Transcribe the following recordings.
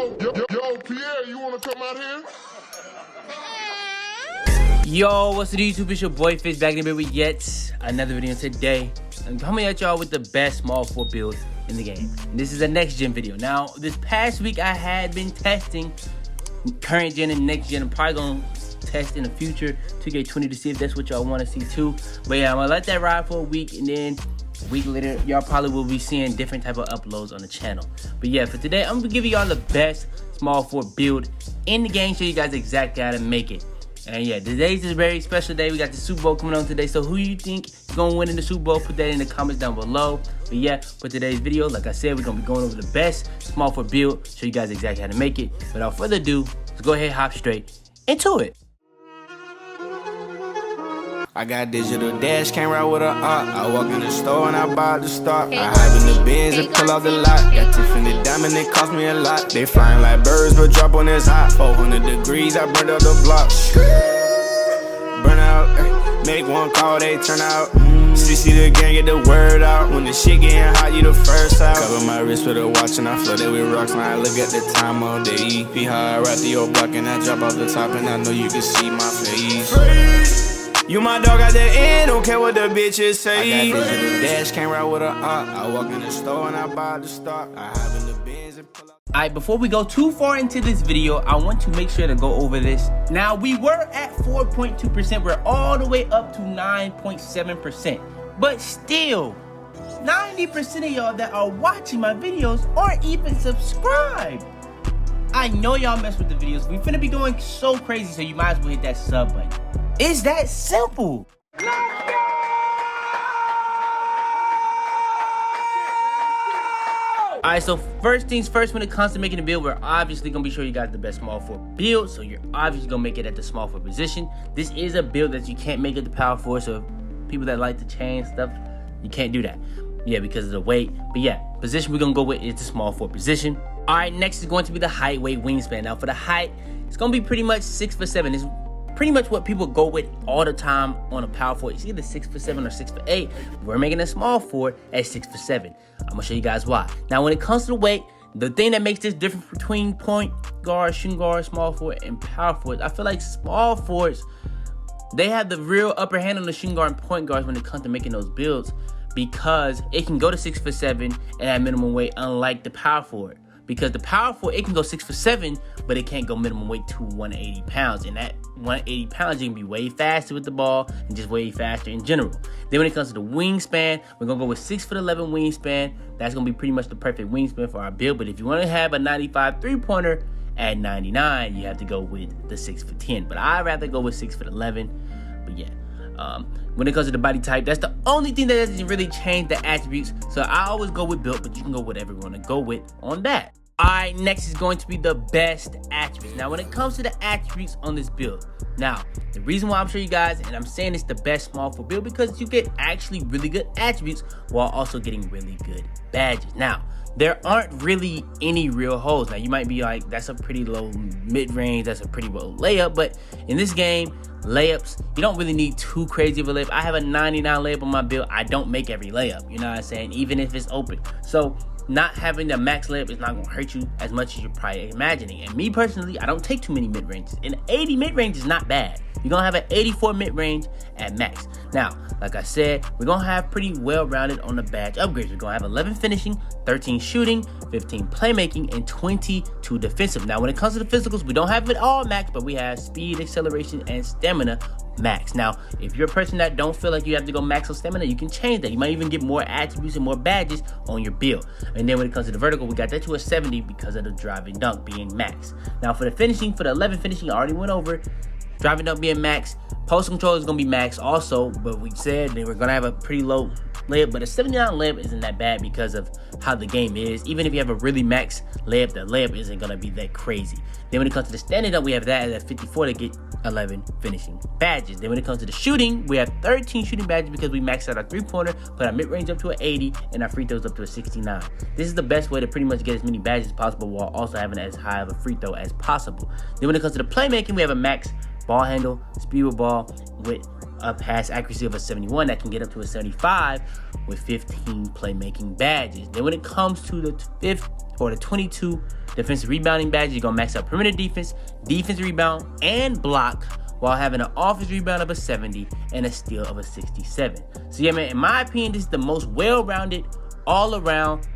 Yo, Pierre, you wanna come out here? Yo, what's the YouTube? It's your boy Fitz back in here with yet another video today. I'm coming at y'all with the best small forward build in the game. And this is a next gen video. Now, this past week I had been testing current gen and next gen. I'm probably gonna test in the future 2K20 to see if that's what y'all want to see too. But yeah, I'm gonna let that ride for a week, and then a week later y'all probably will be seeing different type of uploads on the channel. But yeah, for today I'm gonna give y'all the best small forward build in the game, show you guys exactly how to make it. And yeah, today's a very special day. We got the Super Bowl coming on today. So who you think is going to win in the Super Bowl? Put that in the comments down below. But yeah, for today's video, like I said, we're going to be going over the best small forward build. Show you guys exactly how to make it. Without further ado, let's go ahead and hop straight into it. I got digital dash, came right with a art. I walk in the store and I buy the stock. I hide in the bins and pull out the lot. Got Tiffany diamond, it cost me a lot. They flying like birds, but drop on this hot. 400 degrees, I burned up the block. Burn out, make one call, they turn out. CC the gang, get the word out. When the shit getting hot, you the first out. Cover my wrist with a watch and I flood it with rocks. Now I look at the time all day. Be high, right through your block and I drop off the top. And I know you can see my face. You my dog at the end, don't care what the bitches say. I got digital dash, came right with a art. I walk in the store and I buy the stock. I have in the bins and pull out. Alright, before we go too far into this video, I want to make sure to go over this. Now, we were at 4.2%. We're all the way up to 9.7%. But still, 90% of y'all that are watching my videos aren't even subscribed. I know y'all mess with the videos. We finna be going so crazy, so you might as well hit that sub button. It's that simple. Alright, so first things first, when it comes to making a build, we're obviously going to be showing you guys the best small forward build. So you're obviously going to make it at the small forward position. This is a build that you can't make at the power forward. So people that like to change stuff, you can't do that. Yeah, because of the weight. But yeah, position we're going to go with is the small forward position. Alright, next is going to be the height, weight, wingspan. Now for the height, it's going to be pretty much 6'7". It's pretty much what people go with all the time on a power forward. It's either 6'7" or 6'8". We're making a small forward at 6'7". I'm gonna show you guys why. Now, when it comes to the weight, the thing that makes this different between point guard, shooting guard, small forward, and power forward, I feel like small forwards, they have the real upper hand on the shooting guard and point guards when it comes to making those builds, because it can go to 6'7" and at minimum weight, unlike the power forward. Because the power forward, it can go 6'7", but it can't go minimum weight to 180 pounds. And at 180 pounds, you can be way faster with the ball and just way faster in general. Then when it comes to the wingspan, we're gonna go with 6'11" wingspan. That's gonna be pretty much the perfect wingspan for our build. But if you want to have a 95 three-pointer at 99, you have to go with the 6'10". But I'd rather go with 6'11". But yeah. When it comes to the body type, that's the only thing that doesn't really change the attributes. So I always go with build, but you can go whatever you want to go with on that. Alright, next is going to be the best attributes. Now, when it comes to the attributes on this build, now, the reason why I'm showing you guys, and I'm saying it's the best small forward build, because you get actually really good attributes while also getting really good badges. Now, there aren't really any real holes. Now, you might be like, that's a pretty low mid-range, that's a pretty low layup, but in this game, layups, you don't really need too crazy of a layup. I have a 99 layup on my build. I don't make every layup, you know what I'm saying, even if it's open. So not having the max layup is not going to hurt you as much as you're probably imagining. And me personally, I don't take too many mid-ranges. An 80 mid-range is not bad. You're going to have an 84 mid-range at max. Now, like I said, we're going to have pretty well-rounded on the badge upgrades. We're going to have 11 finishing, 13 shooting, 15 playmaking, and 22 defensive. Now, when it comes to the physicals, we don't have it all max, but we have speed, acceleration, and stamina max. Now, if you're a person that don't feel like you have to go max on stamina, you can change that. You might even get more attributes and more badges on your build. And then when it comes to the vertical, we got that to a 70 because of the driving dunk being max. Now, for the finishing, for the 11 finishing, I already went over. Driving dunk being max. Post control is going to be max also, but we said they were going to have a pretty low layup, but a 79 layup isn't that bad because of how the game is. Even if you have a really max layup, the layup isn't going to be that crazy. Then when it comes to the standing up, we have that at 54 to get 11 finishing badges. Then when it comes to the shooting, we have 13 shooting badges because we maxed out our three-pointer, put our mid-range up to an 80, and our free throws up to a 69. This is the best way to pretty much get as many badges as possible while also having as high of a free throw as possible. Then when it comes to the playmaking, we have a max ball handle, speed with ball with a pass accuracy of a 71 that can get up to a 75 with 15 playmaking badges. Then when it comes to the 22 defensive rebounding badges, you're gonna max out perimeter defense, defense rebound, and block, while having an offense rebound of a 70 and a steal of a 67. So yeah, man, in my opinion, this is the most well-rounded, all-around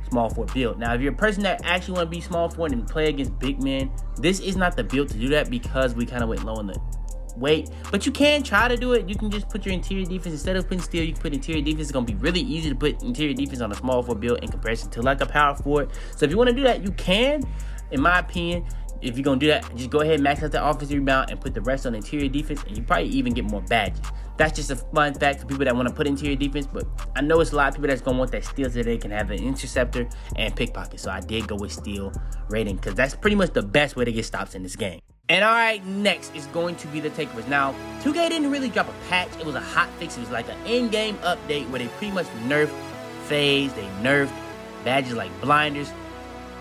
small forward build. Now, if you're a person that actually want to be small forward and play against big men, this is not the build to do that because we kind of went low on the weight. But you can try to do it. You can just put your interior defense, instead of putting steal, you can put interior defense. It's going to be really easy to put interior defense on a small forward build in comparison to like a power forward. So if you want to do that, you can. In my opinion, if you're going to do that, just go ahead and max out the offensive rebound and put the rest on interior defense, and you probably even get more badges. That's just a fun fact for people that want to put interior defense, but I know it's a lot of people that's going to want that steal so they can have an interceptor and pickpocket. So I did go with steal rating because that's pretty much the best way to get stops in this game. And all right, next is going to be the takeovers. Now, 2K didn't really drop a patch. It was a hot fix. It was like an in-game update where they pretty much nerfed phase. They nerfed badges like blinders.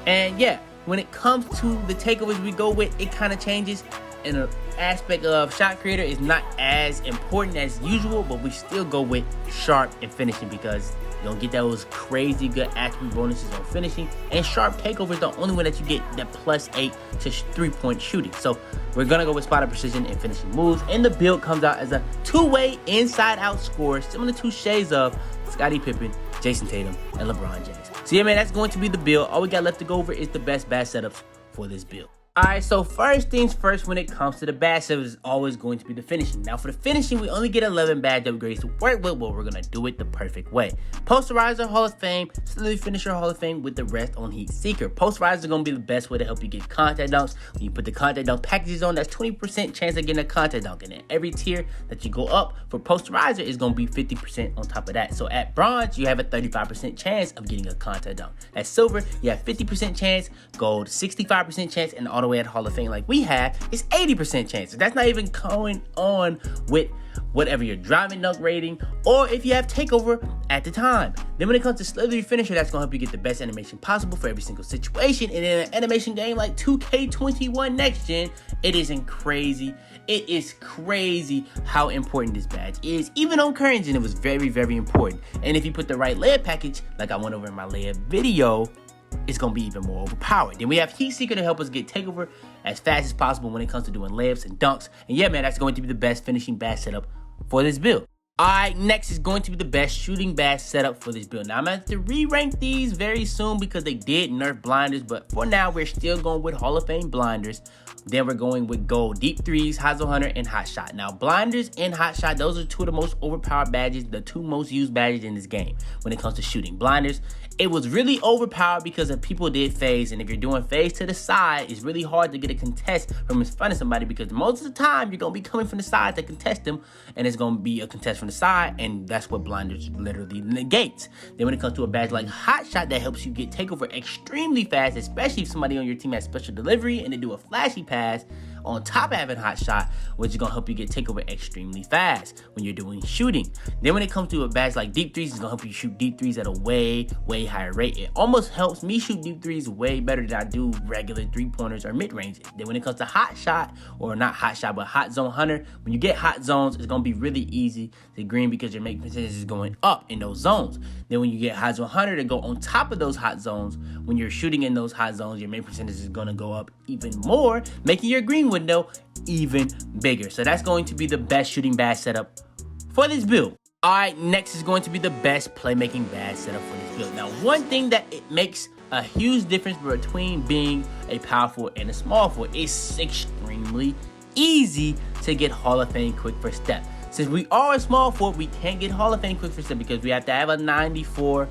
And yeah, when it comes to the takeovers we go with, it kind of changes. And the aspect of shot creator is not as important as usual, but we still go with sharp and finishing because you don't get those crazy good attribute bonuses on finishing. And sharp takeover is the only one that you get that +8 to 3-point shooting. So we're gonna go with spot of precision and finishing moves. And the build comes out as a two-way inside-out scorer, similar to shades of Scottie Pippen, Jason Tatum, and LeBron James. So yeah, man, that's going to be the build. All we got left to go over is the best badge setups for this build. Alright, so first things first, when it comes to the badge setups, is always going to be the finishing. Now for the finishing, we only get 11 badge upgrades to work with, but we're going to do it the perfect way. Posterizer Hall of Fame, Slowly Finisher Hall of Fame with the rest on Heat Seeker. Posterizer is going to be the best way to help you get contact dunks. When you put the contact dunk packages on, that's 20% chance of getting a contact dunk. And then every tier that you go up for Posterizer is going to be 50% on top of that. So at bronze, you have a 35% chance of getting a contact dunk. At silver, you have 50% chance, gold 65% chance, and all the way at Hall of Fame like we have is 80% chance. That's not even going on with whatever your driving dunk rating or if you have takeover at the time. Then when it comes to Slippery Finisher, that's going to help you get the best animation possible for every single situation. And in an animation game like 2K21 Next Gen, it isn't crazy. It is crazy how important this badge is. Even on current gen, it was very, very important. And if you put the right layer package, like I went over in my layer video, it's going to be even more overpowered. Then we have Heat Seeker to help us get takeover as fast as possible when it comes to doing layups and dunks. And yeah, man, that's going to be the best finishing badge setup for this build. Alright, next is going to be the best shooting badge setup for this build. Now, I'm going to have to re-rank these very soon because they did nerf blinders, but for now, we're still going with Hall of Fame blinders. Then we're going with gold, deep threes, Hot Zone Hunter, and Hot Shot. Now, blinders and Hot Shot, those are two of the most overpowered badges, the two most used badges in this game when it comes to shooting. Blinders, it was really overpowered because of people did phase, and if you're doing phase to the side, it's really hard to get a contest from in front of somebody because most of the time, you're going to be coming from the side to contest them, and it's going to be a contest from the side, and that's what blinders literally negates. Then when it comes to a badge like Hot Shot, that helps you get takeover extremely fast, especially if somebody on your team has special delivery and they do a flashy pass on top of having Hot Shot, which is going to help you get takeover extremely fast when you're doing shooting. Then when it comes to a badge like deep threes, it's going to help you shoot deep threes at a way higher rate. It almost helps me shoot deep threes way better than I do regular three-pointers or mid-range. Then when it comes to Hot Shot, or not Hot Shot, but Hot Zone Hunter, when you get hot zones, it's going to be really easy to green because your make percentage is going up in those zones. Then when you get Hot Zone Hunter to go on top of those hot zones, when you're shooting in those hot zones, your make percentage is going to go up even more, making your green window even bigger. So that's going to be the best shooting badge setup for this build. Alright, next is going to be the best playmaking badge setup for this build. Now, one thing that it makes a huge difference between being a power forward and a small forward is extremely easy to get Hall of Fame quick first step. Since we are a small forward, we can't get Hall of Fame quick first step because we have to have a 94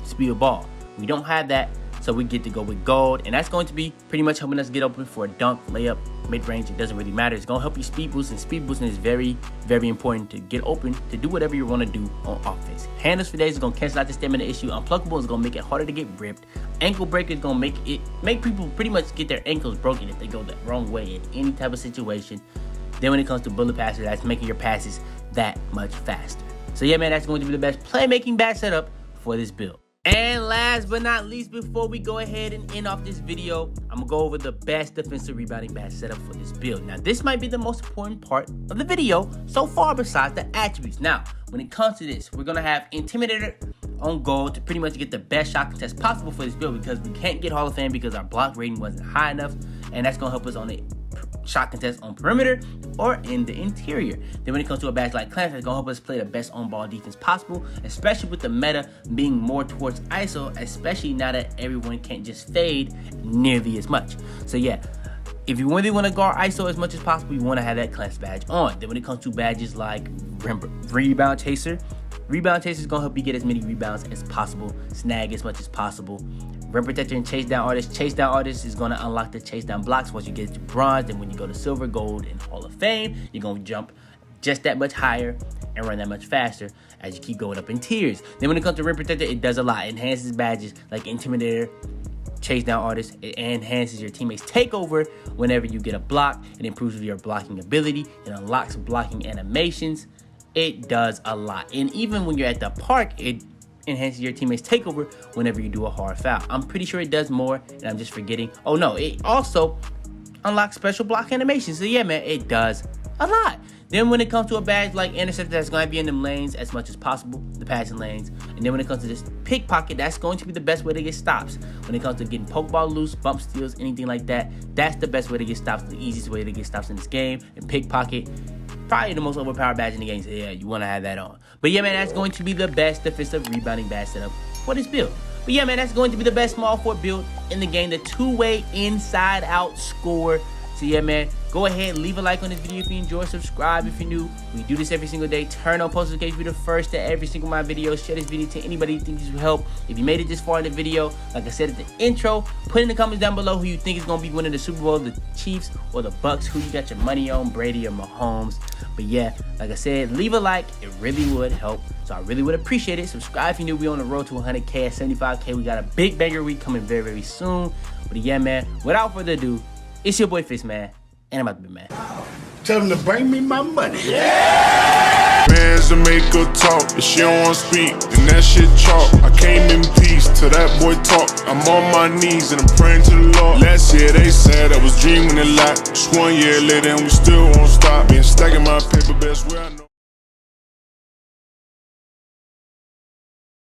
speed of ball. We don't have that, so we get to go with gold, and that's going to be pretty much helping us get open for a dunk, layup, mid-range. It doesn't really matter. It's going to help you speed boost, and speed boosting is very, very important to get open, to do whatever you want to do on offense. Handles for days is going to cancel out the stamina issue. Unpluckable is going to make it harder to get ripped. Ankle breaker is going to make people pretty much get their ankles broken if they go the wrong way in any type of situation. Then when it comes to bullet passer, that's making your passes that much faster. So yeah, man, that's going to be the best playmaking badge setup for this build. And last but not least, before we go ahead and end off this video, I'm gonna go over the best defensive rebounding badge setup for this build. Now, this might be the most important part of the video so far besides the attributes. Now, when it comes to this, we're gonna have Intimidator on goal to pretty much get the best shot contest possible for this build, because we can't get Hall of Fame because our block rating wasn't high enough, and that's gonna help us on the shot contest on perimeter or in the interior. Then when it comes to a badge like Clamp, it's gonna help us play the best on-ball defense possible, especially with the meta being more towards ISO, especially now that everyone can't just fade nearly as much. So yeah, if you really want to guard ISO as much as possible, you want to have that Clamp badge on. Then when it comes to badges like Rebound Chaser, Rebound Chaser is gonna help you get as many rebounds as possible, snag as much as possible. Rim Protector and Chase Down Artist. Chase Down Artist is going to unlock the Chase Down blocks once you get to bronze. Then when you go to silver, gold, and Hall of Fame, you're going to jump just that much higher and run that much faster as you keep going up in tiers. Then when it comes to Rim Protector, it does a lot. It enhances badges like Intimidator, Chase Down Artist. It enhances your teammates' takeover whenever you get a block. It improves your blocking ability. It unlocks blocking animations. It does a lot. And even when you're at the park, it enhances your teammates' takeover whenever you do a hard foul. I'm pretty sure it does more, and I'm just forgetting. Oh no, it also unlocks special block animations. So yeah, man, it does a lot. Then when it comes to a badge like Interceptor, that's going to be in them lanes as much as possible, the passing lanes. And then when it comes to this Pickpocket, that's going to be the best way to get stops. When it comes to getting Pokeball loose, bump steals, anything like that, that's the best way to get stops, the easiest way to get stops in this game. And Pickpocket, probably the most overpowered badge in the game, so yeah, you want to have that on. But yeah, man, that's going to be the best defensive rebounding badge setup for this build. But yeah, man, that's going to be the best small forward build in the game, the two-way inside-out score. So yeah, man, go ahead, leave a like on this video if you enjoy, subscribe if you're new. We do this every single day. Turn on post notifications to be the first to every single my videos. Share this video to anybody you think this will help. If you made it this far in the video, like I said at the intro, put in the comments down below who you think is going to be winning the Super Bowl, the Chiefs or the Bucks, who you got your money on, Brady or Mahomes. But yeah, like I said, leave a like. It really would help. So I really would appreciate it. Subscribe if you're new. We on the road to 100K at 75K. We got a big banger week coming very, very soon. But yeah, man, without further ado, it's your boy Fitz, man. And I'm about to be mad. Tell them to bring me my money. Bands to make her talk. If she don't want to speak, then that shit chalk. I came in peace till that boy talk. I'm on my knees and I'm praying to the Lord. Last year they said I was dreaming a lot. Just 1 year later and we still won't stop. Been stacking my paper, best way I know.